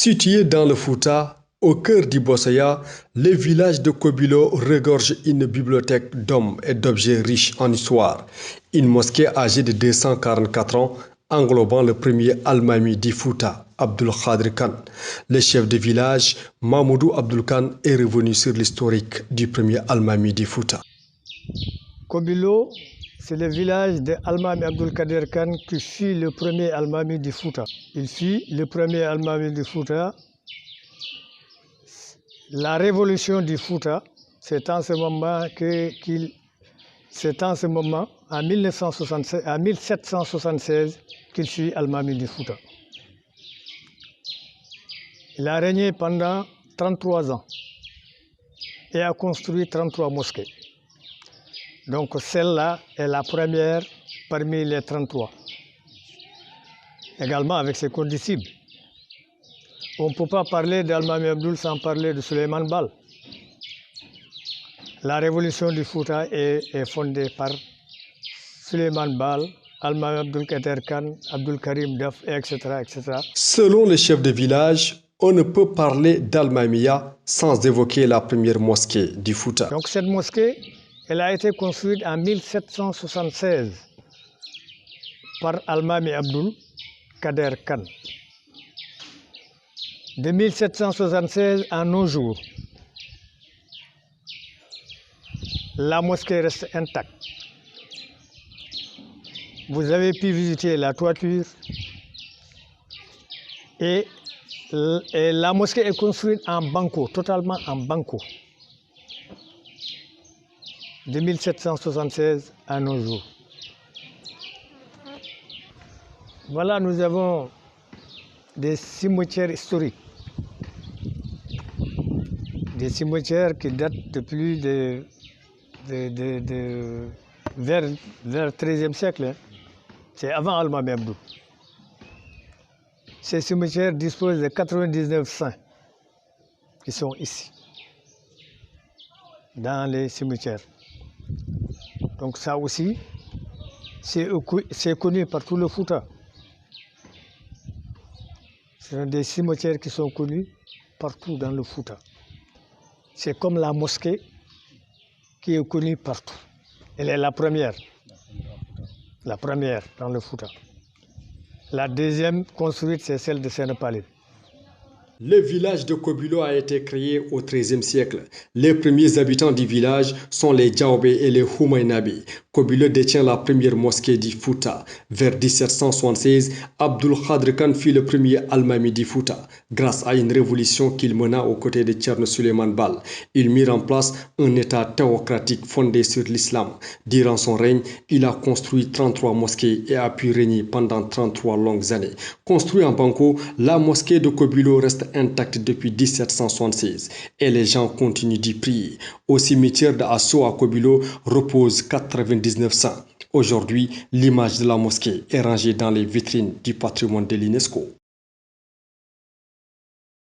Situé dans le Fouta, au cœur du Bossaya, le village de Kobilo regorge une bibliothèque d'hommes et d'objets riches en histoire. Une mosquée âgée de 244 ans, englobant le premier Almami du Fouta, Abdul Khadr Khan. Le chef de village, Mahmoudou Abdul Khan, est revenu sur l'historique du premier Almami du Fouta. Kobilo, c'est le village de Almami Abdul Kader Khan qui fut le premier Almami du Fouta. Il fut le premier Almami du Fouta. La révolution du Fouta, c'est en ce moment, en 1776, qu'il fut Almami du Fouta. Il a régné pendant 33 ans et a construit 33 mosquées. Donc celle-là est la première parmi les 33. Également avec ses condisciples. On ne peut pas parler d'Almami Abdul sans parler de Suleiman Bal. La révolution du Fouta est fondée par Suleiman Bal, Almami Abdul Kader Khan, Abdul Karim Daf, etc., etc. Selon le chef de village, on ne peut parler d'Almamiya sans évoquer la première mosquée du Fouta. Donc cette mosquée, elle a été construite en 1776 par Almami Abdul Kader Khan. De 1776 à nos jours, la mosquée reste intacte. Vous avez pu visiter la toiture et la mosquée est construite en banco, totalement en banco. De 1776 à nos jours. Voilà, nous avons des cimetières historiques. Des cimetières qui datent de plus vers le XIIIe siècle. C'est avant Almami Abdou. Ces cimetières disposent de 99 saints qui sont ici, dans les cimetières. Donc ça aussi, c'est connu par tout le Fouta. Ce sont des cimetières qui sont connus partout dans le Fouta. C'est comme la mosquée qui est connue partout. Elle est la première dans le Fouta. La deuxième construite, c'est celle de Sénépalil. Le village de Kobilo a été créé au XIIIe siècle. Les premiers habitants du village sont les Djaoubé et les Houmainabi. Kobilo détient la première mosquée du Fouta. Vers 1776, Abdul Khadr Khan fut le premier Almami du Fouta. Grâce à une révolution qu'il mena aux côtés de Thierno Suleiman Bal, il mit en place un État théocratique fondé sur l'islam. Durant son règne, il a construit 33 mosquées et a pu régner pendant 33 longues années. Construit en banco, la mosquée de Kobilo reste intacte depuis 1776 et les gens continuent d'y prier. Au cimetière d'Asso à Kobilo repose 99 saints. Aujourd'hui, l'image de la mosquée est rangée dans les vitrines du patrimoine de l'UNESCO.